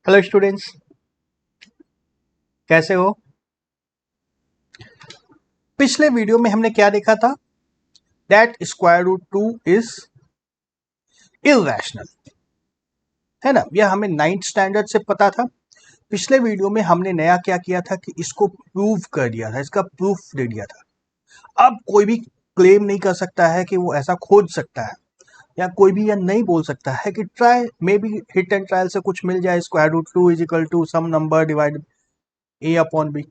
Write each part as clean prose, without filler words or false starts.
Hello students, कैसे हो। पिछले वीडियो में हमने क्या देखा था? That square root two is irrational, है ना। यह हमें नाइन्थ स्टैंडर्ड से पता था। पिछले वीडियो में हमने नया क्या किया था कि इसको प्रूव कर दिया था, इसका प्रूफ दे दिया था। अब कोई भी क्लेम नहीं कर सकता है कि वो ऐसा खोज सकता है, या कोई भी यह नहीं बोल सकता है कि try may be hit and trial से कुछ मिल जाए। Square root two is equal to some number divide A upon B,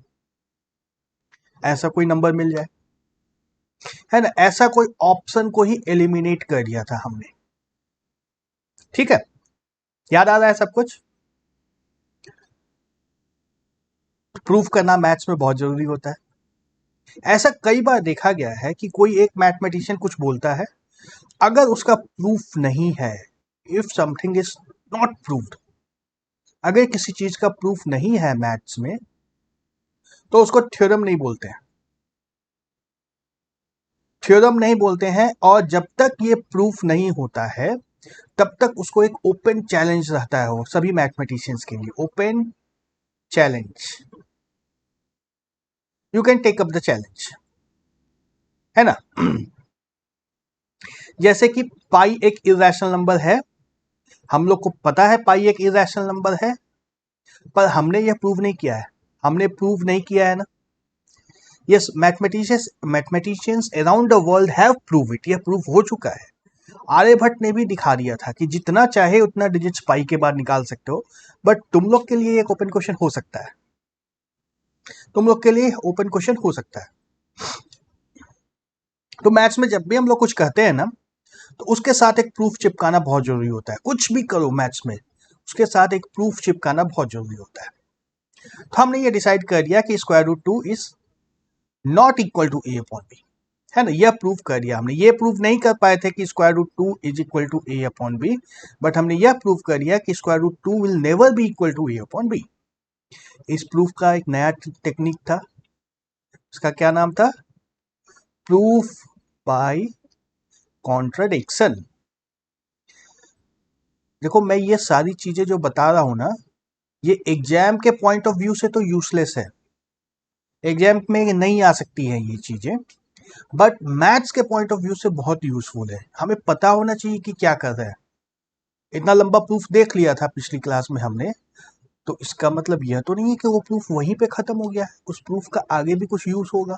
ऐसा कोई नंबर मिल जाए, है ना। ऐसा कोई ऑप्शन को ही एलिमिनेट कर दिया था हमने। ठीक है, याद आ रहा है सब कुछ। प्रूफ करना मैथ्स में बहुत जरूरी होता है। ऐसा कई बार देखा गया है कि कोई एक मैथमेटिशियन कुछ बोलता है, अगर उसका प्रूफ नहीं है, if something is not proved, अगर किसी चीज का प्रूफ नहीं है मैथ्स में, तो उसको थ्योरम नहीं बोलते हैं। थ्योरम नहीं बोलते हैं, और जब तक ये प्रूफ नहीं होता है तब तक उसको एक ओपन चैलेंज रहता है। वो सभी मैथमेटिशियंस के लिए open challenge, you can take up the challenge, है ना। जैसे कि पाई एक इरेशनल नंबर है, हम लोग को पता है पाई एक इरेशनल नंबर है, पर हमने यह प्रूव नहीं किया है। हमने प्रूव नहीं किया है ना। Yes, mathematicians around the world have prove it, यह प्रूव हो चुका है। आर्यभट्ट ने भी दिखा दिया था कि जितना चाहे उतना डिजिट्स पाई के बाद निकाल सकते हो। बट तुम लोग के लिए एक ओपन क्वेश्चन हो सकता है, तुम लोग के लिए ओपन क्वेश्चन हो सकता है। तो मैथ्स में जब भी हम लोग कुछ कहते हैं ना, तो उसके साथ एक प्रूफ चिपकाना बहुत जरूरी होता है। कुछ भी करो मैथ्स में, उसके साथ एक प्रूफ चिपकाना बहुत जरूरी होता है। तो हमने ये डिसाइड कर दिया कि square root two is not equal to A upon B, है ना। यह प्रूफ कर दिया हमने। ये प्रूफ नहीं कर पाए थे कि square root two is equal to A upon B, but हमने यह प्रूफ कर दिया कि square root two will never be equal to A upon B. इस प्रूफ का एक नया टेक्निक था, इसका क्या नाम था? Proof by contradiction. देखो, मैं ये सारी चीजें जो बता रहा हूं ना, ये एग्जाम के पॉइंट ऑफ व्यू से तो यूजलेस है, एग्जाम में नहीं आ सकती है ये चीजें, बट मैथ्स के पॉइंट ऑफ व्यू से बहुत यूजफुल है। हमें पता होना चाहिए कि क्या कर रहा है। इतना लंबा प्रूफ देख लिया था पिछली क्लास में हमने, तो इसका मतलब यह तो नहीं है कि वो प्रूफ वहीं पे खत्म हो गया है। उस प्रूफ का आगे भी कुछ यूज होगा,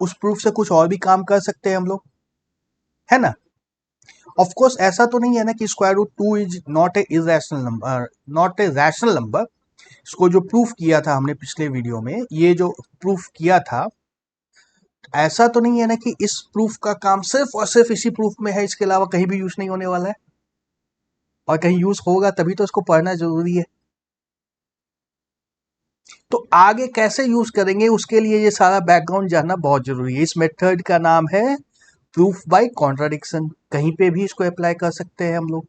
उस प्रूफ से कुछ और भी काम कर सकते हैं हम लोग, है ना। ऑफ कोर्स ऐसा तो नहीं है ना कि square root two is not a irrational number, not a rational number. इसको जो प्रूफ किया था हमने पिछले वीडियो में, ये जो प्रूफ किया था, ऐसा तो नहीं है ना कि इस प्रूफ का काम सिर्फ और सिर्फ इसी प्रूफ में है, इसके अलावा कहीं भी यूज नहीं होने वाला है। और कहीं यूज होगा तभी तो इसको पढ़ना जरूरी है। तो आगे कैसे यूज करेंगे उसके लिए ये सारा बैकग्राउंड जानना बहुत जरूरी है। इस मेथड का नाम है प्रूफ बाय कॉन्ट्राडिक्शन। कहीं पे भी इसको अप्लाई कर सकते हैं हम लोग।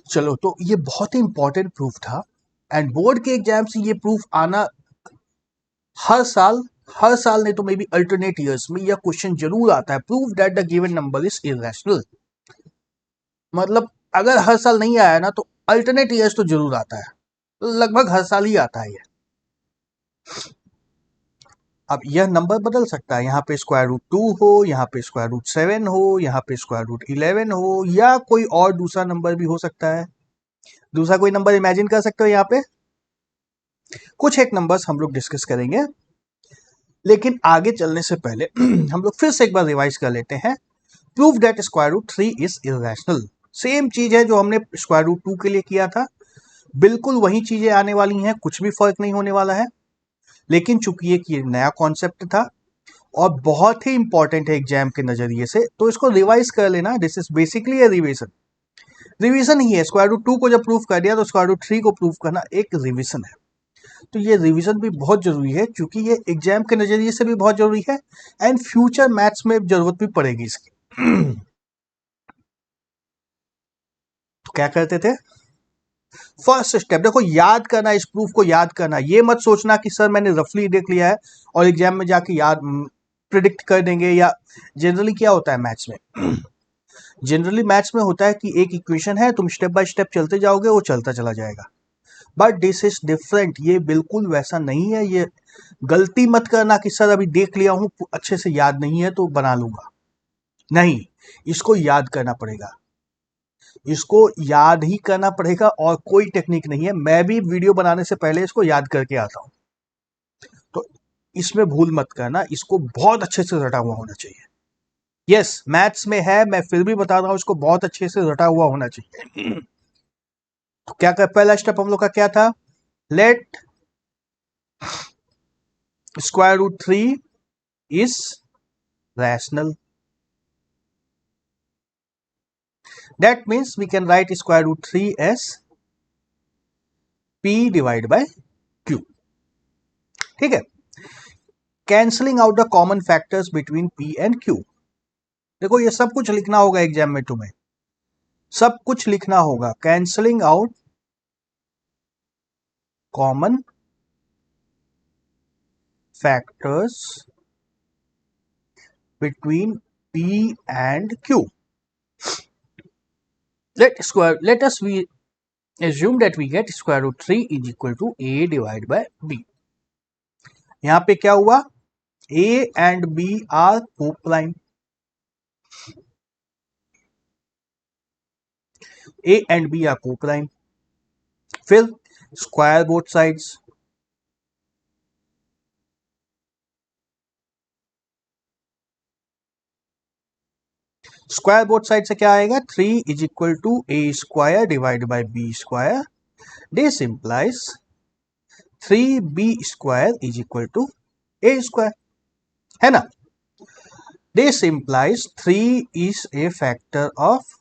चलो, तो ये बहुत ही इंपॉर्टेंट प्रूफ था, एंड बोर्ड के एग्जाम से ये प्रूफ आना हर साल, हर साल नहीं तो मे बी अल्टरनेट ईयर्स में यह क्वेश्चन जरूर आता है। Proof that the given number is irrational. मतलब अगर हर साल नहीं आया ना, तो अल्टरनेट ईयर्स तो जरूर आता है, लगभग हर साल ही आता है ये। अब यह नंबर बदल सकता है, यहाँ पे स्क्वायर रूट टू हो, यहाँ पे स्क्वायर रूट सेवन हो, यहाँ पे स्क्वायर रूट 11 हो, या कोई और दूसरा नंबर भी हो सकता है। दूसरा कोई नंबर इमेजिन कर सकते हो यहाँ पे। कुछ एक नंबर्स हम लोग डिस्कस करेंगे, लेकिन आगे चलने से पहले हम लोग फिर से एक बार रिवाइज कर लेते हैं। Proof that square root three is irrational. Same चीज है जो हमने स्क्वायर रूट टू के लिए किया था, बिल्कुल वही चीजें आने वाली हैं, कुछ भी फर्क नहीं होने वाला है। लेकिन चूंकि ये नया कॉन्सेप्ट था और बहुत ही इंपॉर्टेंट है एग्जाम के नजरिए से, तो इसको रिवाइज कर लेना। This is basically a revision. Revision ही है। स्क्वायर रूट टू को जब प्रूफ कर दिया तो स्क्वायर रूट थ्री को प्रूफ करना एक रिविजन है। तो ये रिवीजन भी बहुत जरूरी है, क्योंकि ये एग्जाम के नजरिए से भी बहुत जरूरी है, एंड फ्यूचर मैथ्स में जरूरत भी पड़ेगी इसकी। तो क्या करते थे? फर्स्ट स्टेप देखो, याद करना, इस प्रूफ को याद करना। ये मत सोचना कि सर मैंने रफली देख लिया है और एग्जाम में जाके याद प्रिडिक्ट कर देंगे। या जनरली क्या होता है मैथ्स में, जनरली मैथ्स में होता है कि एक इक्वेशन है, तुम स्टेप बाय स्टेप चलते जाओगे, वो चलता चला जाएगा, बट दिस इज डिफरेंट। ये बिल्कुल वैसा नहीं है। ये गलती मत करना कि सर अभी देख लिया हूं, अच्छे से याद नहीं है तो बना लूंगा, नहीं, इसको याद करना पड़ेगा, इसको याद ही करना पड़ेगा, और कोई टेक्निक नहीं है। मैं भी वीडियो बनाने से पहले इसको याद करके आता हूं, तो इसमें भूल मत करना, इसको बहुत अच्छे से रटा हुआ होना चाहिए। यस, मैथ्स में है, मैं फिर भी बता रहा हूं, इसको बहुत अच्छे से रटा हुआ होना चाहिए। तो क्या कर, पहला स्टेप हम लोग का क्या था, let square root 3 is rational. That means we can write square root 3 as p divide by q। ठीक है, cancelling out the common factors between p and q। देखो ये सब कुछ लिखना होगा एग्जाम में, तुम्हें सब कुछ लिखना होगा। Cancelling out common factors between p and q। let us we assume that we get square root 3 is equal to a divided by b। यहां पे क्या हुआ, a and b are co-prime, a and b are co-prime। फिर square both sides, square both side से क्या आएगा, 3 is equal to A square divide by B square. This implies 3b square is equal to A square, है ना। This implies 3 is a factor of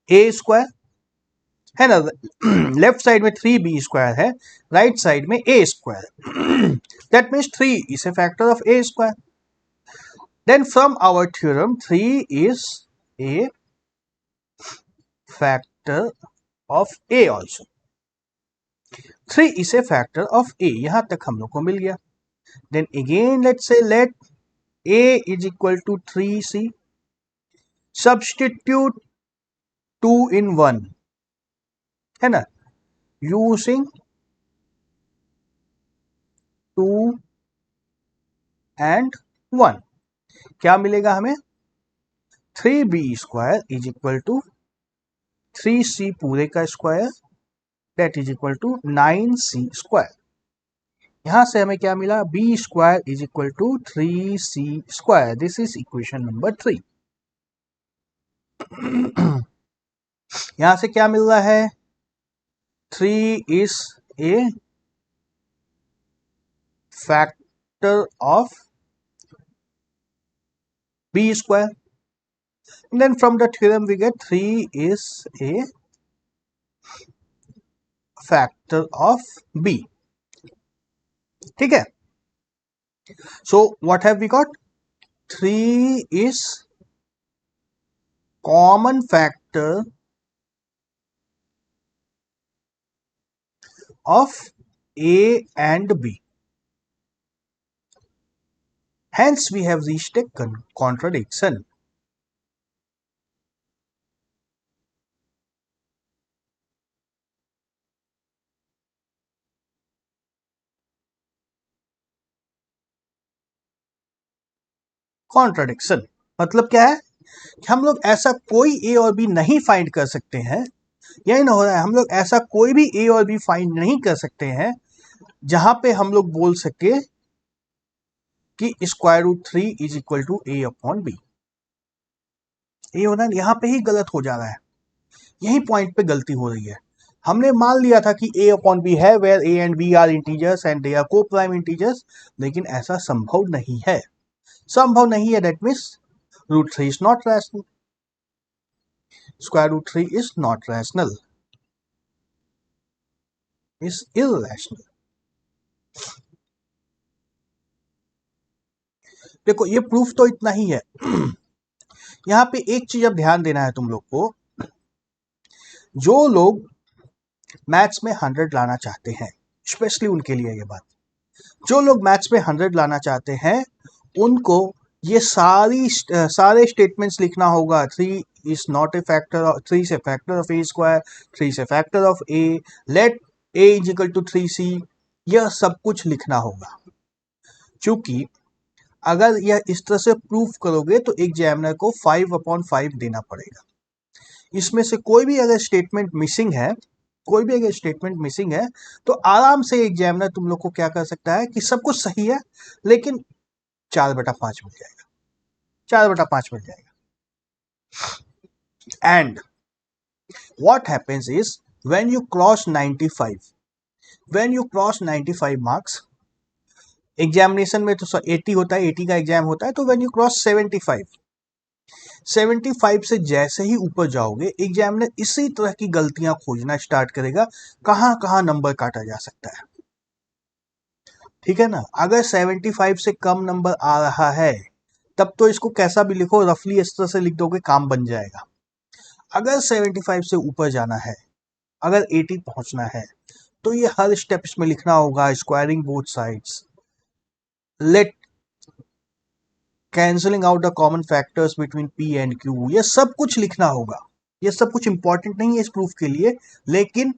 A square, है ना। Left side में 3b square है, right side में A square. That means 3 is a factor of A square. Then from our theorem 3 is a factor of A also. 3 is a factor of a, यहां तक हम लोग को मिल गया। Then again let's say let a is equal to 3c, substitute 2 in 1, है ना, using 2 and 1 क्या मिलेगा हमें, 3b square is equal to 3c पूरे का square, that is equal to 9c square. यहां से हमें क्या मिला, b square is equal to 3c square. This is equation number 3। यहां से क्या मिल रहा है, 3 is a factor of b square, and then from the theorem we get 3 is a factor of b। ठीक है, so what have we got, 3 is common factor of a and b, hence we have reached a contradiction। Contradiction मतलब क्या है कि हम लोग ऐसा कोई ए और बी नहीं फाइंड कर सकते हैं, यही ना हो रहा है, हम लोग ऐसा कोई भी ए और बी फाइंड नहीं कर सकते हैं जहां पे हम लोग बोल सके कि square root 3 is equal to A upon B. ये होना यहां पे ही गलत हो जा रहा है, यही पॉइंट पे गलती हो रही है। हमने मान लिया था कि ए अपॉन बी है, where A and B are integers and they are को प्राइम इंटीजर्स, लेकिन ऐसा संभव नहीं है, संभव नहीं है। That means root 3 is not rational, square root 3 is not rational, is irrational. देखो ये प्रूफ तो इतना ही है। यहां पे एक चीज अब ध्यान देना है तुम लोग को, जो लोग मैथ्स में 100 लाना चाहते हैं, स्पेशली उनके लिए ये बात, जो लोग मैथ्स में 100 लाना चाहते हैं उनको ये सारे स्टेटमेंट्स लिखना होगा। 3 इज नॉट ए फैक्टर, 3 से फैक्टर ऑफ ए स्क्वायर, 3 से factor of A, let A is equal to 3c, यह सब कुछ लिखना होगा। क्योंकि अगर यह इस तरह से प्रूफ करोगे तो एग्जामिनर को 5/5 देना पड़ेगा। इसमें से कोई भी अगर स्टेटमेंट मिसिंग है, तो आराम से एग्जामिनर तुम लोग को क्या कर सकता है कि सब कुछ सही है लेकिन 4/5 मिल जाएगा, 4/5 मिल जाएगा। And what happens is when you cross 95 marks, examination में तो 80 होता है, 80 का एग्जाम होता है, तो व्हेन यू क्रॉस 75 से जैसे ही ऊपर जाओगे एग्जामिनर इसी तरह की गलतियां खोजना स्टार्ट करेगा, कहां कहां नंबर काटा जा सकता है। ठीक है ना। अगर 75 से कम नंबर आ रहा है तब तो इसको कैसा भी लिखो, रफली इस तरह से लिख दोगे, काम बन जाएगा। अगर 75 से ऊपर जाना है, अगर 80 पहुंचना है, तो ये हर स्टेप्स में लिखना होगा, squaring both sides, let cancelling out the common factors between P and Q, ये सब कुछ लिखना होगा। ये सब कुछ इंपॉर्टेंट नहीं है इस प्रूफ के लिए, लेकिन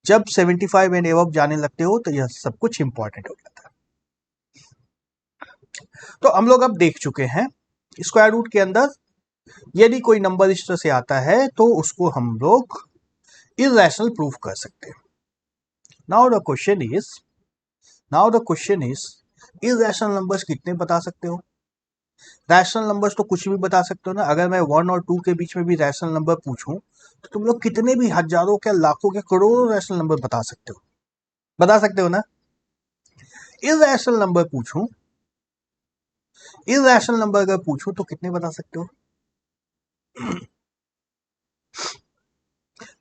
जब 75 एंड एबव जाने लगते हो तो यह सब कुछ इंपॉर्टेंट हो जाता है। तो हम लोग अब देख चुके हैं स्क्वायर रूट के अंदर यदि कोई नंबर इस तरह से आता है तो उसको हम लोग इर्रेशनल प्रूफ कर सकते हैं। Now the question is irrational numbers कितने बता सकते हो? रैशनल नंबर्स तो कुछ भी बता सकते हो ना। अगर मैं 1 और 2 के बीच में भी रैशनल नंबर पूछूं तो तुम लोग कितने भी हजारों के, लाखों के, करोड़ों रैशनल नंबर बता सकते हो ना। इर्रेशनल नंबर अगर पूछूं तो कितने बता सकते हो?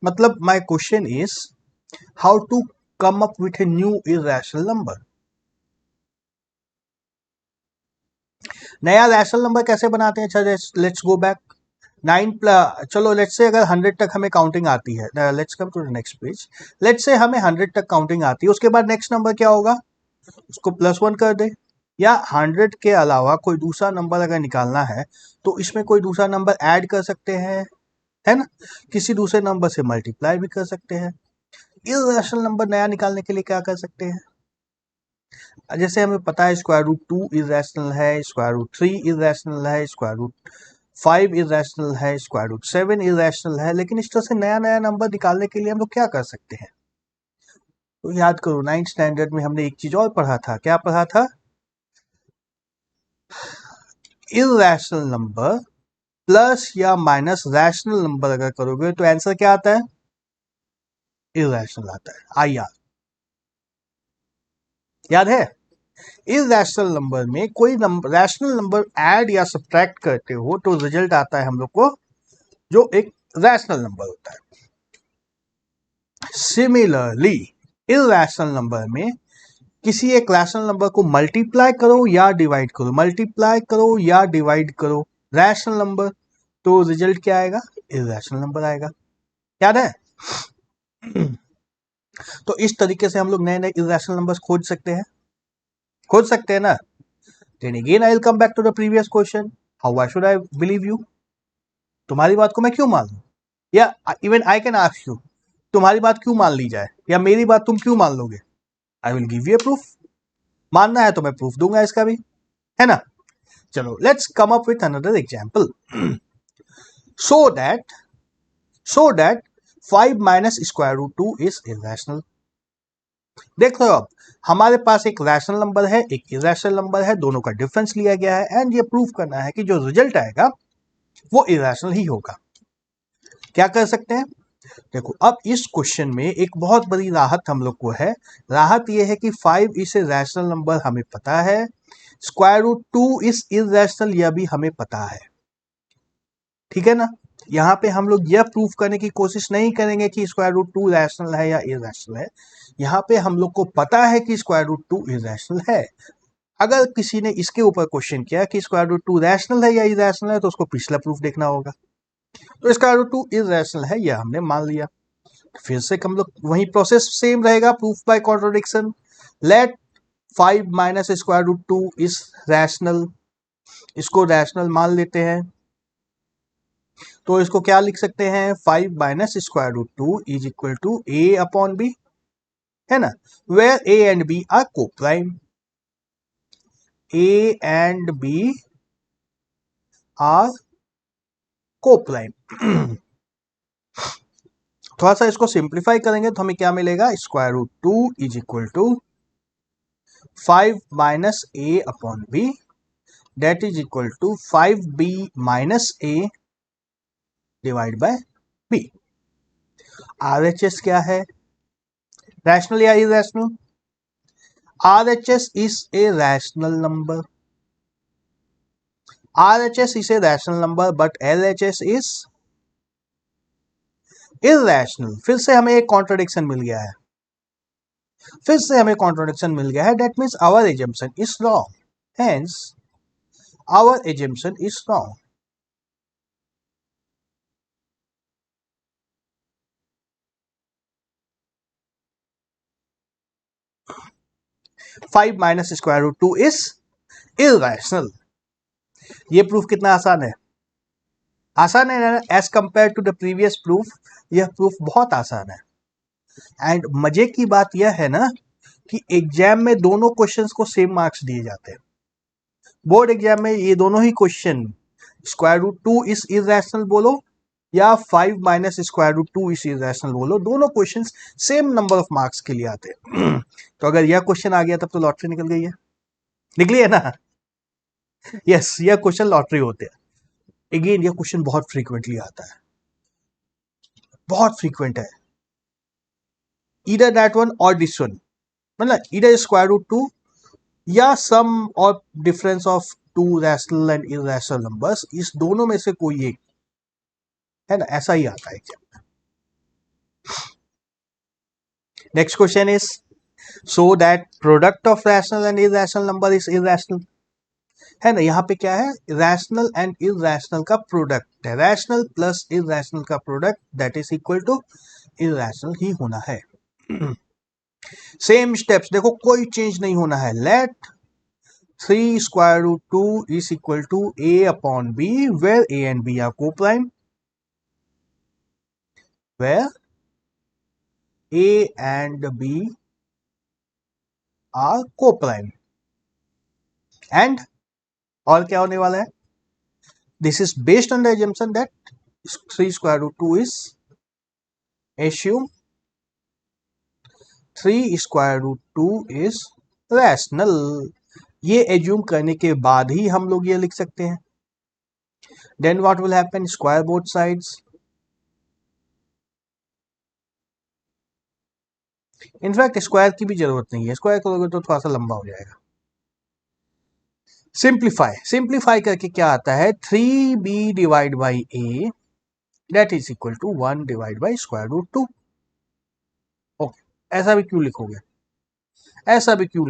मतलब my question is how to come up with a new irrational number. नया रैशनल नंबर कैसे बनाते हैं? अच्छा, लेट्स गो बैक। 9 चलो लेट्स से अगर 100 तक हमें काउंटिंग आती है, let's come to the next page. Let's से हमें 100 तक काउंटिंग आती है, उसके बाद नेक्स्ट नंबर क्या होगा, उसको +1 कर दे। या 100 के अलावा कोई दूसरा नंबर अगर निकालना है तो इसमें कोई दूसरा नंबर ऐड कर सकते हैं, है ना। किसी दूसरे नंबर से मल्टीप्लाई भी कर सकते हैं। इर्रेशनल नंबर नया निकालने के लिए क्या कर सकते हैं? जैसे हमें पता है √2 इर्रेशनल है, √3 इर्रेशनल है, √5 इर्रेशनल है, √7 इर्रेशनल है। लेकिन इस तरह से नया नया नंबर निकालने के लिए हम लोग क्या कर सकते हैं? तो याद करो 9th स्टैंडर्ड में हमने एक चीज और पढ़ा था। क्या पढ़ा था? इर्रेशनल नंबर प्लस या माइनस रैशनल नंबर अगर करोगे तो आंसर क्या आता है? इर्रेशनल आता है। IR याद है। इर्रेशनल नंबर में कोई नंबर, रैशनल नंबर ऐड या सब्ट्रैक्ट करते हो तो रिजल्ट आता है हम लोग को जो एक रैशनल नंबर होता है। सिमिलरली इर्रेशनल नंबर में किसी एक रैशनल नंबर को मल्टीप्लाई करो या डिवाइड करो, रैशनल नंबर, तो रिजल्ट क्या आएगा? इर्रेशनल नंबर आएगा। याद है। तो इस तरीके से हम लोग नए नए इर्रेशनल नंबर्स खोज सकते हैं ना। Then again I will come back to the previous question. How why should I believe you? तुम्हारी बात को मैं क्यों मान लूं? या even I can ask you, तुम्हारी बात क्यों मान ली जाए, या मेरी बात तुम क्यों मान लोगे? I will give U A proof. मानना है तो मैं प्रूफ दूंगा इसका भी, है ना। चलो let's come up with another example. So that 5 minus √2 is irrational. देख लो, अब हमारे पास एक रैशनल नंबर है, एक इर्रेशनल नंबर है, दोनों का डिफरेंस लिया गया है एंड ये प्रूव करना है कि जो रिजल्ट आएगा वो इर्रेशनल ही होगा। क्या कर सकते हैं? देखो, अब इस क्वेश्चन में एक बहुत बड़ी राहत हम लोग को है। राहत ये है कि 5 इज ए रैशनल नंबर हमें पता है, √2 इज इर्रेशनल यह भी हमें पता है। ठीक है ना। यहाँ पे हम लोग यह प्रूफ करने की कोशिश नहीं करेंगे कि √2 रैशनल है या इर्रेशनल है। यहाँ पे हम लोग को पता है कि √2 इर्रेशनल है। अगर किसी ने इसके ऊपर क्वेश्चन किया कि √2 रैशनल है या इर्रेशनल है तो उसको पिछला प्रूफ देखना होगा। तो √2 इर्रेशनल है यह हमने मान लिया। फिर से हम लोग वही प्रोसेस सेम रहेगा, proof by contradiction. Let 5 minus √2 is rational, इसको रैशनल मान लेते हैं, तो इसको क्या लिख सकते हैं, 5 minus square root 2 is equal to A upon B, है ना, where A and B are को prime, A and B are को प्राइम। थोड़ा सा इसको सिंप्लीफाई करेंगे तो हमें क्या मिलेगा, square root 2 is equal to 5 minus A upon B, that is equal to 5b minus A divide by B. RHS क्या है, रैशनल या irrational? RHS is a rational number. RHS is a rational number, but LHS is irrational. फिर से हमें एक contradiction मिल गया है, That means our assumption is wrong. Hence, our assumption is wrong. Five minus square root 2 is irrational. ये प्रूफ कितना आसान है, as compare to the previous proof, यह प्रूफ बहुत आसान है। एंड मजे की बात यह है ना कि एग्जाम में दोनों क्वेश्चंस को सेम मार्क्स दिए जाते हैं। बोर्ड एग्जाम में ये दोनों ही question, square root 2 is irrational बोलो या 5 minus square root 2 is irrational बोलो, दोनों question same number of marks के लिए आते हैं। तो अगर यह क्वेश्चन आ गया तब तो लॉटरी निकल गई है, निकली है ना? यस, यह क्वेश्चन लॉटरी होते हैं। अगेन यह क्वेश्चन बहुत फ्रीक्वेंटली आता है, बहुत फ्रीक्वेंट है। ईदर दैट वन और दिस वन, मतलब ईदर स्क्वायर रूट 2 या सम और difference of to rational and irrational numbers, इस दोनों में से कोई एक, है ना, ऐसा ही आता है एग्जाम में। Next question is, so that product of rational and irrational number is irrational, है ना। यहाँ पे क्या है, रैशनल एंड इरैशनल का प्रोडक्ट है, रैशनल प्लस इरैशनल का product that is equal to irrational ही होना है। सेम स्टेप्स देखो, कोई चेंज नहीं होना है। Let 3 square root 2 is equal to A upon B, where A and B are को prime, where A and B are को प्राइम, एंड और क्या होने वाला है, this is based on the assumption that 3 square root 2 is, assume 3 square root 2 is rational। ये assume करने के बाद ही हम लोग ये लिख सकते हैं। Then what will happen, square both sides, in fact square की भी जरूरत नहीं है, स्क्वायर करोगे तो थोड़ा सा लंबा हो जाएगा। सिंप्लीफाई करके क्या आता है, 3b divide by A that is equal to 1 divide by square root 2। Okay, ऐसा भी क्यों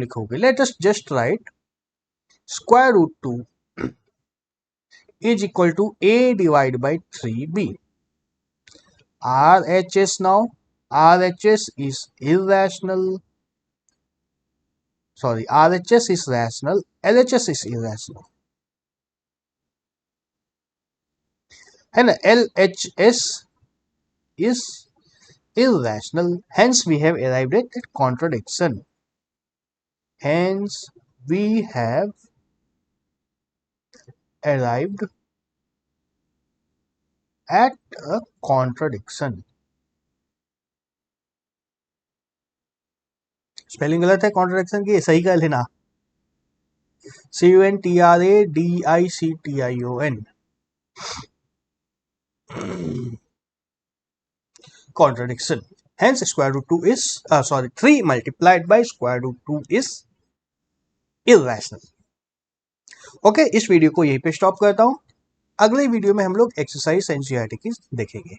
लिखोगे, let us just write square root 2 is equal to a divided by 3b. RHS now, RHS is irrational, sorry, RHS is rational, LHS is irrational, है ना, LHS is irrational, hence we have arrived at that contradiction, hence we have arrived at a contradiction। Spelling गलत है contradiction की, सही कर लेना, CONTRADICTION, contradiction, hence square root 2 is 3 multiplied by square root 2 is irrational। Okay, इस video को यहीं पे स्टॉप करता हूं, अगले वीडियो में हम लोग एक्सरसाइज एनसीईआरटी की देखेंगे।